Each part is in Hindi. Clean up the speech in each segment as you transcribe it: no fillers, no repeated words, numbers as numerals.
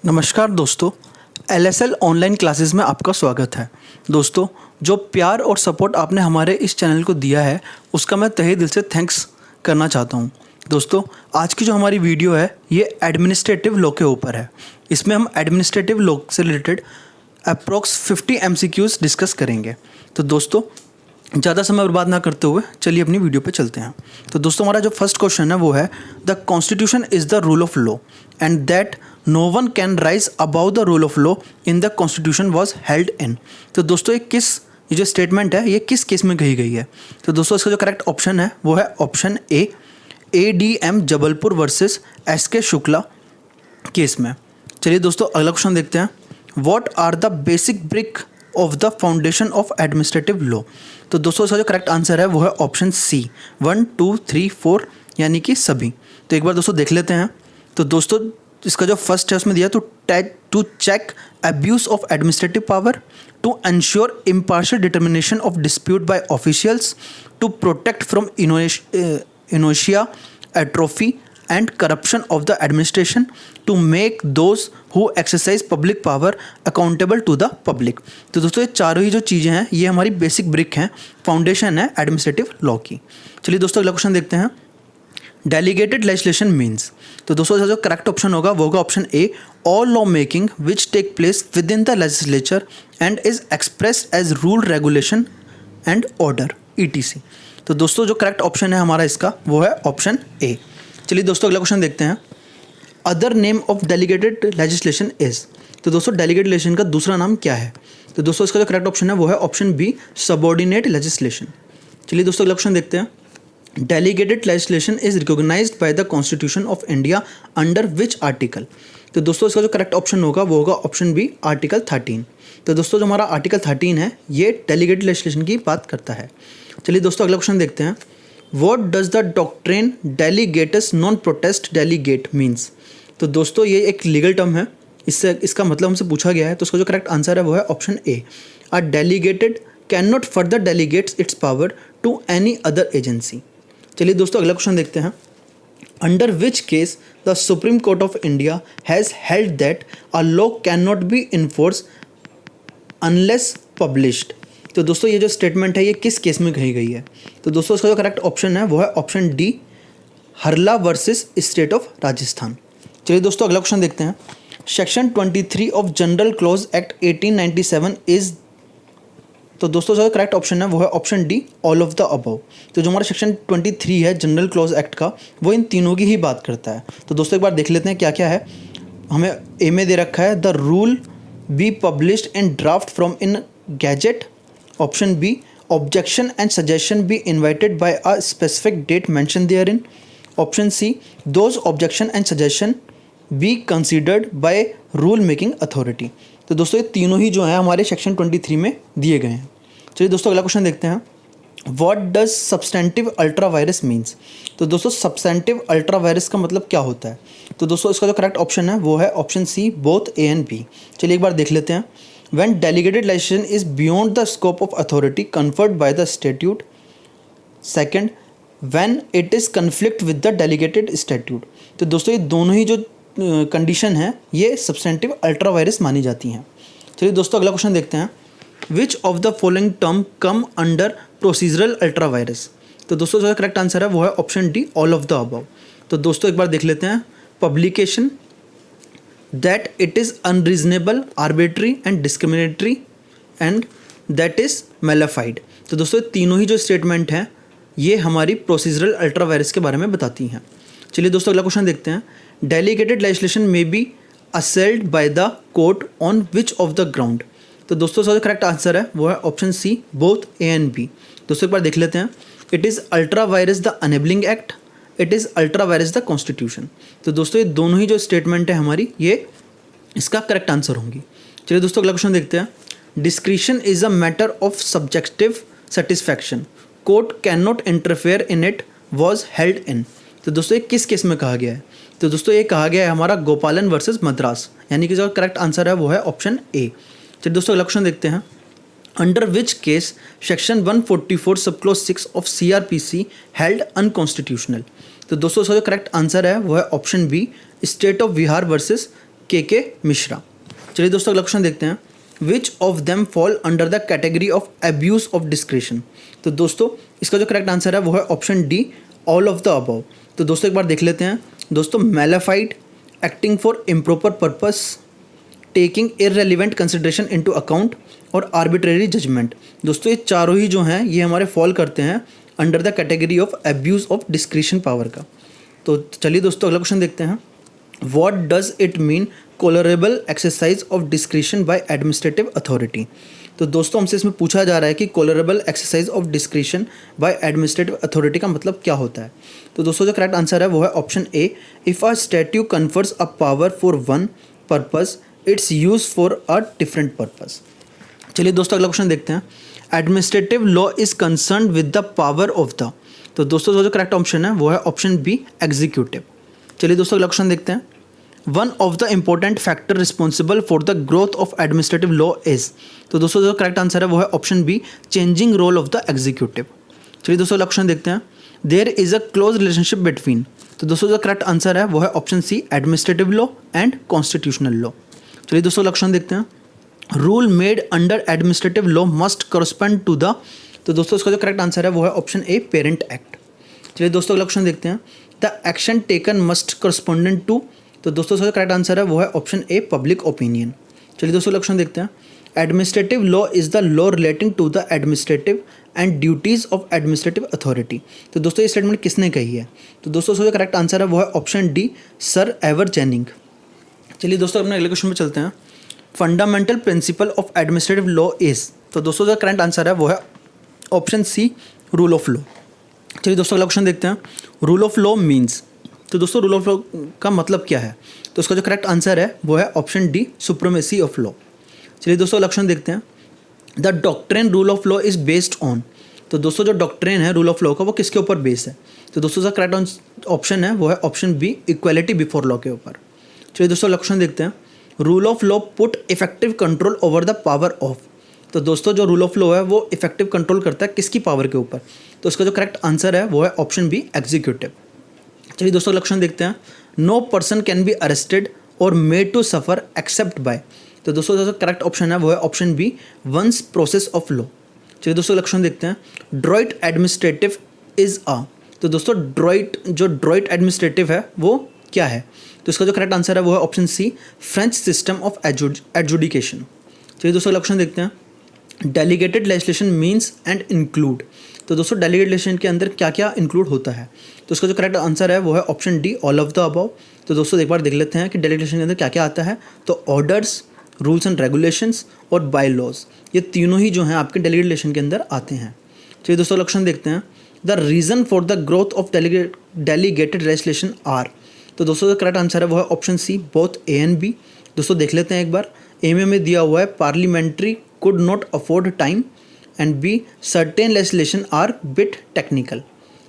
नमस्कार दोस्तों, एलएसएल ऑनलाइन क्लासेस में आपका स्वागत है। दोस्तों, जो प्यार और सपोर्ट आपने हमारे इस चैनल को दिया है उसका मैं तहे दिल से थैंक्स करना चाहता हूं। दोस्तों, आज की जो हमारी वीडियो है ये एडमिनिस्ट्रेटिव लॉ के ऊपर है। इसमें हम एडमिनिस्ट्रेटिव लॉ से रिलेटेड अप्रॉक्स 50 एमसीक्यूज डिस्कस करेंगे। तो दोस्तों, ज़्यादा समय बर्बाद ना करते हुए चलिए अपनी वीडियो पे चलते हैं। तो दोस्तों, हमारा जो फर्स्ट क्वेश्चन है वो है the constitution is the rule of law and that no one can rise above the rule of law in the constitution was held in. तो दोस्तों, ये जो स्टेटमेंट है ये किस केस में कही गई है? तो दोस्तों, इसका जो करेक्ट ऑप्शन है वो है option A, ADM Jabalpur versus SK Shukla case में। चलिए दोस्तों, अगला क्वेश्चन देखते हैं। What are the basic brick of the foundation of administrative law? तो दोस्तों, इसका जो करेक्ट आंसर है वो है ऑप्शन सी, 1 2 3 4 यानी कि सभी। तो एक बार दोस्तों देख लेते हैं। तो दोस्तों, इसका जो फर्स्ट है उसमें दिया to check abuse of administrative power, to ensure impartial determination of dispute by officials, to protect from इनोशिया, atrophy and corruption of the administration, to make those who exercise public power accountable to the public। तो दोस्तों, ये चारों ही जो चीज़ें हैं ये हमारी बेसिक ब्रिक हैं, फाउंडेशन है एडमिनिस्ट्रेटिव लॉ की। चलिए दोस्तों, अगला क्वेश्चन देखते हैं। Delegated legislation means. तो दोस्तों, इसका जो करेक्ट ऑप्शन होगा वो होगा option A, all law making which take place within the legislature and is expressed as rule, regulation and order ETC। तो दोस्तों, जो करेक्ट ऑप्शन है हमारा इसका वो है ऑप्शन ए। चलिए दोस्तों, अगला क्वेश्चन देखते हैं। Other name of delegated legislation is. तो दोस्तों, डेलीगेटेड लेजिस्लेशन का दूसरा नाम क्या है? तो दोस्तों, इसका जो करेक्ट ऑप्शन है वो है ऑप्शन बी, सबऑर्डिनेट लेजिस्लेशन। चलिए दोस्तों, अगला क्वेश्चन देखते हैं। Delegated legislation is recognised by the constitution of India under which article? तो दोस्तों, इसका जो करेक्ट ऑप्शन होगा वो होगा ऑप्शन बी, आर्टिकल 13। तो दोस्तों, जो हमारा आर्टिकल 13 है ये डेलीगेटेड लेजिस्लेशन की बात करता है। चलिए दोस्तों, अगला क्वेश्चन देखते हैं। What does the doctrine delegatus non protest delegate means? तो दोस्तों, ये एक लीगल टर्म है, इसका मतलब हमसे पूछा गया है। तो उसका जो करेक्ट आंसर है वो है option A, a delegated can not further delegates its power to any other agency. चलिए दोस्तों, अगला क्वेश्चन देखते हैं। Under which case the supreme court of India has held that a law can not be enforce unless published. तो दोस्तों, ये जो स्टेटमेंट है ये किस केस में कही गई है? तो दोस्तों, इसका जो करेक्ट ऑप्शन है वो है ऑप्शन डी, हरला वर्सेस स्टेट ऑफ राजस्थान। चलिए दोस्तों, अगला क्वेश्चन देखते हैं। Section 23 of general clause act 1897 is. तो दोस्तों, जो करेक्ट ऑप्शन है वो है option D, all of the above. तो जो हमारा सेक्शन 23 है जनरल क्लॉज एक्ट का वो इन तीनों की ही बात करता है। तो दोस्तों, एक बार देख लेते हैं क्या क्या है। हमें ए में दे रखा है the rule be published in draft from in gazette. Option B, objection and suggestion be invited by a specific date mention therein. Option C, those objection and suggestion be considered by rule making authority. तो दोस्तों, ये तीनों ही जो हैं हमारे सेक्शन 23 में दिए गए हैं। चलिए दोस्तों, अगला क्वेश्चन देखते हैं। What does substantive ultra vires means? तो दोस्तों, सब्सटेंटिव अल्ट्रा वायरस का मतलब क्या होता है? तो दोस्तों, इसका जो करेक्ट ऑप्शन है वो है option C, both A and B. चलिए एक बार देख लेते हैं। When delegated legislation is beyond the scope of authority conferred by the statute. Second, when it is conflict with the delegated statute। तो दोस्तों, ये दोनों ही जो कंडीशन है ये सब्सटेंटिव अल्ट्रा वायरस मानी जाती हैं। चलिए दोस्तों, अगला क्वेश्चन देखते हैं। Which of the following term come under procedural ultra vires? तो दोस्तों, जो करेक्ट आंसर है वो है option D, all of the above. तो दोस्तों, एक बार देख लेते हैं। Publication, that it is unreasonable, arbitrary and discriminatory and that is malified। तो दोस्तों, तीनों ही जो स्टेटमेंट हैं ये हमारी प्रोसीजरल अल्ट्रा वायरस के बारे में बताती हैं। चलिए दोस्तों, अगला क्वेश्चन देखते हैं। Delegated legislation may be assailed by the court on which of the ground? तो दोस्तों, जो करेक्ट आंसर है वो है option C, both A and B. दोस्तों, एक बार देख लेते हैं। It is ultra vires the enabling act, it is ultra vires the constitution. तो दोस्तों, ये दोनों ही जो स्टेटमेंट है हमारी ये इसका करेक्ट आंसर होंगी। चलिए दोस्तों, अगला क्वेश्चन देखते हैं। Discretion is a matter of subjective satisfaction, court can not interfere in it was held in. तो दोस्तों, ये किस केस में कहा गया है? तो दोस्तों, ये कहा गया है हमारा गोपालन वर्सेस मद्रास, यानी कि जो करेक्ट आंसर है वो है ऑप्शन ए। चलिए दोस्तों, अगला क्वेश्चन देखते हैं। Under which case section 144 sub clause 6 of CRPC held unconstitutional? तो दोस्तों, इसका जो करेक्ट आंसर है वो है option B, state of Bihar versus K Mishra. चलिए दोस्तों अगला क्वेश्चन देखते हैं। Which of them fall under the category of abuse of discretion. तो दोस्तों इसका जो करेक्ट आंसर है वो है option D, all of the above. तो दोस्तों एक बार देख लेते हैं। दोस्तों mala fide, acting for improper purpose, taking irrelevant consideration into account और आर्बिट्रेरी जजमेंट। दोस्तों ये चारों ही जो हैं ये हमारे फॉल करते हैं under the category of abuse of discretion power का। तो चलिए दोस्तों अगला क्वेश्चन देखते हैं। What does it mean colourable exercise of discretion by administrative authority. तो दोस्तों हमसे इसमें पूछा जा रहा है कि colourable exercise of discretion by administrative authority का मतलब क्या होता है। तो दोस्तों जो करेक्ट आंसर है वो है option A, if a statute confers a power for one purpose it's use for a different purpose. चलिए दोस्तों अगला क्वेश्चन देखते हैं। Administrative law is concern with the power of the. तो दोस्तों जो करेक्ट ऑप्शन है वो है ऑप्शन बी, एग्जीक्यूटिव। चलिए दोस्तों अगला क्वेश्चन देखते हैं। One of the important factor responsible for the growth of administrative law is. तो दोस्तों जो करेक्ट आंसर है वो है option B, changing role of the executive. चलिए दोस्तों अगला क्वेश्चन देखते हैं। There is a close relationship between. तो दोस्तों जो करेक्ट आंसर है वो है option C, administrative law and constitutional law. चलिए दोस्तों अगला क्वेश्चन देखते हैं। Rule made under administrative law must correspond to the. तो दोस्तों इसका जो करेक्ट आंसर है वो है ऑप्शन ए, पेरेंट एक्ट। चलिए दोस्तों अगला क्वेश्चन देखते हैं। The action taken must correspondent to. तो दोस्तों इसका जो करेक्ट आंसर है वो है ऑप्शन ए, पब्लिक ओपिनियन। चलिए दोस्तों अगला क्वेश्चन देखते हैं। Administrative law is the law relating to the administrative and duties of administrative authority. तो दोस्तों ये स्टेटमेंट किसने कही है। तो दोस्तों इसका जो करेक्ट आंसर है वो है option D, Sir Ivor Jennings. चलिए दोस्तों अपने अगले क्वेश्चन में चलते हैं। Fundamental principle of administrative law is. तो दोस्तों जो करंट आंसर है वो है option C, rule of law. चलिए दोस्तों अगला क्वेश्चन देखते हैं। Rule of law means. तो दोस्तों रूल ऑफ लॉ का मतलब क्या है। तो उसका जो करेक्ट आंसर है वो है option D, supremacy of law. चलिए दोस्तों अगला क्वेश्चन देखते हैं। The doctrine rule of law is based on. तो दोस्तों जो डॉक्ट्रिन है रूल ऑफ लॉ का वो किसके ऊपर बेस है। तो दोस्तों जो करेक्ट ऑप्शन है वो है option B, equality before law के ऊपर। चलिए दोस्तों अगला क्वेश्चन देखते हैं। Rule of law put effective control over the power of. तो दोस्तों जो रूल ऑफ लॉ है वो इफेक्टिव कंट्रोल करता है किसकी पावर के ऊपर। तो उसका जो करेक्ट आंसर है वो है ऑप्शन बी, एग्जीक्यूटिव। चलिए दोस्तों लक्षण देखते हैं। No person can be arrested और made to suffer except by. तो दोस्तों जो करेक्ट ऑप्शन है वो है option B, once process of law. चलिए दोस्तों लक्षण देखते हैं। Droit administrative is a. तो दोस्तों ड्रॉइट एडमिनिस्ट्रेटिव है वो क्या है। तो इसका जो करेक्ट आंसर है वो है option C, French system of adjudication. चलिए दोस्तों लक्षण देखते हैं। Delegated legislation means and include. तो दोस्तों डेलीगेटेड लेजिस्लेशन के अंदर क्या क्या इंक्लूड होता है। तो इसका जो करेक्ट आंसर है वो है option D, all of the above. तो दोस्तों एक बार देख लेते हैं कि डेलीगेटेड लेजिस्लेशन के अंदर क्या क्या आता है। तो ऑर्डर्स, रूल्स एंड रेगुलेशंस और बाय लॉज, ये तीनों ही जो हैं आपके डेलीगेटेड लेजिस्लेशन के अंदर आते हैं। चलिए दोस्तों लक्षण देखते हैं। The reason for the growth of delegated legislation are. तो दोस्तों करेक्ट आंसर है वो है option C, both A and B. दोस्तों देख लेते हैं एक बार। ए में दिया हुआ है parliamentary could not afford time and be certain legislation are bit technical.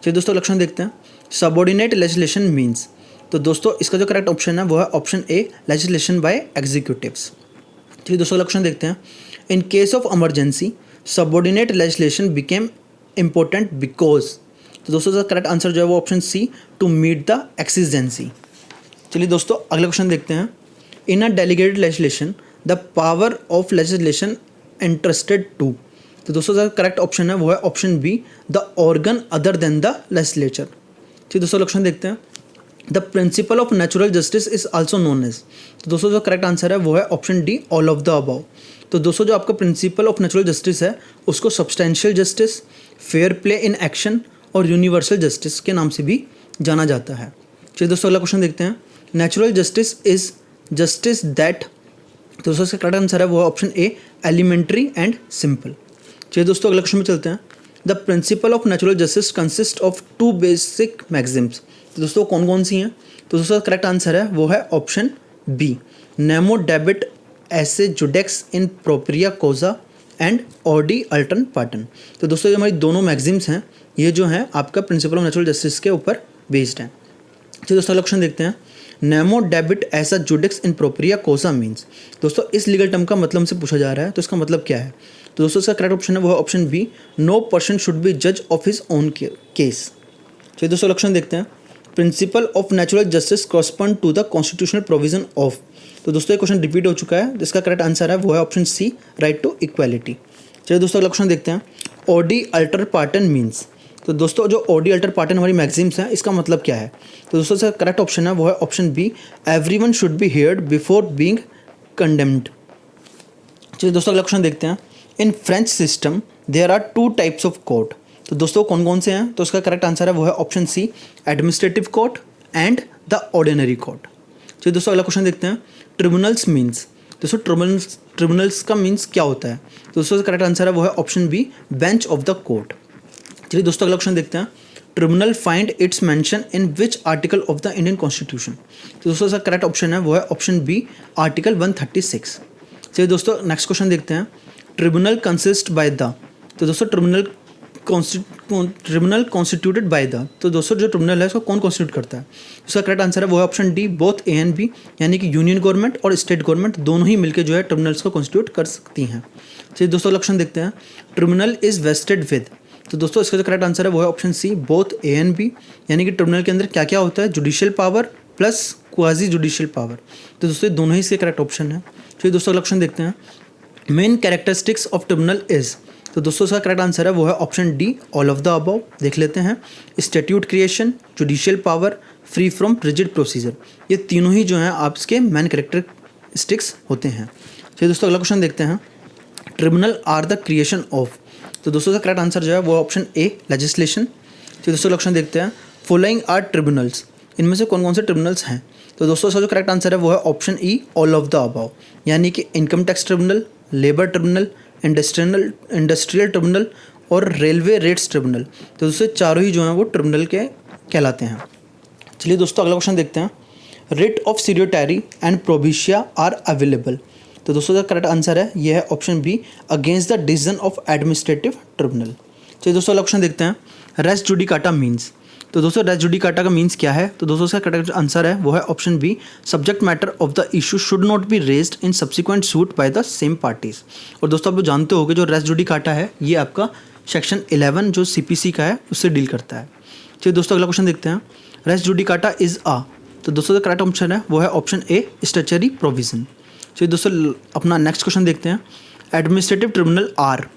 चलिए दोस्तों लक्षण देखते हैं। Subordinate legislation means. तो दोस्तों इसका जो करेक्ट ऑप्शन है वो है option A, legislation by executives. चलिए दोस्तों लक्षण देखते हैं। In case of emergency subordinate legislation became important because. तो दोस्तों इसका करेक्ट आंसर जो है वो option C, to meet the exigency. चलिए दोस्तों अगला क्वेश्चन देखते हैं। In a delegated legislation the power of legislation interested to. तो दोस्तों इसका करेक्ट ऑप्शन है वो है option B, the organ other than the legislature. चलिए दोस्तों लक्षण देखते हैं। The principle of natural justice is also known as. तो दोस्तों जो करेक्ट आंसर है वो है option D, all of the above. तो दोस्तों जो आपका प्रिंसिपल ऑफ नेचुरल जस्टिस है उसको substantial justice, fair play in action और यूनिवर्सल जस्टिस के नाम से भी जाना जाता है। चलिए दोस्तों अगला क्वेश्चन देखते हैं। Natural justice is justice that. तो दोस्तों इसका करेक्ट आंसर है वो है option A, elementary and simple. चलिए दोस्तों अगला क्वेश्चन में चलते हैं। The principle of natural justice consist of two basic maxims. तो दोस्तों कौन कौन सी हैं। तो दोस्तों करेक्ट आंसर है वो है option B, nemo debet esse judex in propria causa and audi alteram partem. तो दोस्तों ये हमारी दोनों मैक्सिम्स हैं, ये जो हैं आपका प्रिंसिपल ऑफ नेचुरल जस्टिस के ऊपर बेस्ड हैं। चलिए दोस्तों लक्षण देखते हैं। नेमो डेबिट एसा जुडिक्स इन प्रोप्रिया कोसा मीन्स। दोस्तों इस लीगल टर्म का मतलब से पूछा जा रहा है, तो इसका मतलब क्या है। तो दोस्तों इसका करेक्ट ऑप्शन है वो है option B, no person should be जज ऑफ हिज ओन केस। चलिए दोस्तों लक्षण देखते हैं। Principle of natural justice correspond to the constitutional provision of. तो दोस्तों ये क्वेश्चन रिपीट हो चुका है, जिसका करेक्ट आंसर है वो है option C, right to equality. चलिए दोस्तों अगला क्वेश्चन देखते हैं। Audi alteram partem means. तो दोस्तों जो ऑडी अल्टर पार्टन हमारी मैगजीम्स हैं, इसका मतलब क्या है? तो दोस्तों इसका करेक्ट ऑप्शन है वो है option B, everyone should be heard before being condemned. चलिए दोस्तों अगला क्वेश्चन देखते हैं। In French system there are 2 types of court. तो दोस्तों कौन कौन से हैं? तो इसका करेक्ट आंसर है वो है option C, administrative court and the ordinary court. चलिए दोस्तों अगला क्वेश्चन देखते हैं। Tribunals means. दोस्तों ट्रिब्यूनल्स का मीन्स क्या होता है? तो दोस्तों करेक्ट आंसर है वो है option B, bench of the court. चलिए दोस्तों अगला क्वेश्चन देखते हैं। Tribunal find its mention in which article of the Indian constitution. तो दोस्तों इसका करेक्ट ऑप्शन है वो है ऑप्शन बी, आर्टिकल 136। चलिए दोस्तों नेक्स्ट क्वेश्चन देखते हैं। Tribunal consist by the. तो दोस्तों ट्रिब्यूनल कॉन्स्टिट्यूटेड बाय द। तो दोस्तों जो ट्रिब्यूनल है उसको कौन कॉन्स्टिट्यूट करता है? उसका करेक्ट आंसर है वो है option D, both A and B, यानी कि यूनियन गवर्नमेंट और स्टेट गवर्नमेंट दोनों ही मिलकर जो है ट्रिब्यूनल्स को कॉन्स्टिट्यूट कर सकती हैं। चलिए दोस्तों क्वेश्चन देखते हैं। Tribunal is vested with. तो दोस्तों इसका जो करेक्ट आंसर है वो है option C, both A and B, यानी कि ट्रिब्यूनल के अंदर क्या क्या होता है? Judicial power plus quasi judicial power. तो दोस्तों दोनों ही इसके करेक्ट ऑप्शन है। चलिए दोस्तों क्वेश्चन देखते हैं। Main characteristics of tribunal is. तो दोस्तों इसका करेक्ट आंसर है वो है option D, all of the above. देख लेते हैं। Statute creation, judicial power, free from rigid procedure, ये तीनों ही जो हैं आपके मेन कैरेक्टरिस्टिक्स होते हैं। चलिए दोस्तों अगला क्वेश्चन देखते हैं। Tribunal are the creation of. तो दोस्तों इसका करेक्ट आंसर जो है वो ऑप्शन ए, लेजिस्लेशन। चलिए दोस्तों क्वेश्चन देखते हैं। Following are tribunals. इनमें से कौन कौन से ट्रिब्यूनल्स हैं? तो दोस्तों इसका जो करेक्ट आंसर है वो है option E, all of the above, यानी कि income tax tribunal, labour tribunal, industrial tribunal और रेलवे रेट्स ट्रिब्यूनल। तो दोस्तों चारों ही जो हैं वो ट्रिब्यूनल के कहलाते हैं। चलिए दोस्तों अगला क्वेश्चन देखते हैं। Writ of certiorari and prohibition are available. तो दोस्तों का करेक्ट आंसर है ये है option B, against the decision of administrative tribunal. चलिए दोस्तों अगला क्वेश्चन देखते हैं। Res judicata means. तो दोस्तों रेस जुडिकाटा का मीन्स क्या है? तो दोस्तों इसका करेक्ट आंसर है वो है option B, subject matter of the issue should not be raised in subsequent suit by the same parties. और दोस्तों आप लोग जानते हो कि जो रेस जुडिकाटा है ये आपका सेक्शन 11 जो CPC का है उससे डील करता है। चलिए दोस्तों अगला क्वेश्चन देखते हैं। रेस जुडिकाटा इज आ। तो दोस्तों का करेक्ट ऑप्शन है वो है ऑप्शन ए, स्टैट्यूटरी प्रोविजन। चलिए दोस्तों अपना नेक्स्ट क्वेश्चन देखते हैं। Administrative tribunal are.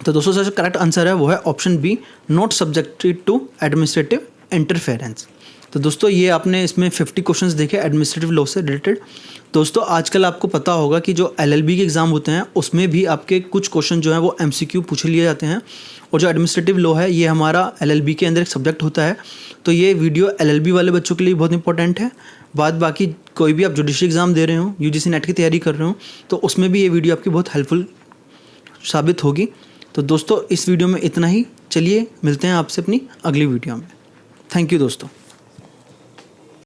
तो दोस्तों जो करेक्ट आंसर है वो है option B, not subjected to administrative interference. तो दोस्तों ये आपने इसमें 50 क्वेश्चंस देखे एडमिनिस्ट्रेटिव लॉ से रिलेटेड। दोस्तों आजकल आपको पता होगा कि जो LLB के एग्ज़ाम होते हैं उसमें भी आपके कुछ क्वेश्चन जो हैं वो MCQ पूछ लिए जाते हैं। और जो एडमिनिस्ट्रेटिव लॉ है ये हमारा LLB के अंदर एक सब्जेक्ट होता है। तो ये वीडियो LLB वाले बच्चों के लिए बहुत इंपॉर्टेंट है। बाकी कोई भी आप जुडिशरी एग्ज़ाम दे रहे हो, UGC नेट की तैयारी कर रहे हो, तो उसमें भी ये वीडियो आपकी बहुत हेल्पफुल साबित होगी। तो दोस्तों इस वीडियो में इतना ही। चलिए मिलते हैं आपसे अपनी अगली वीडियो में। थैंक यू दोस्तों।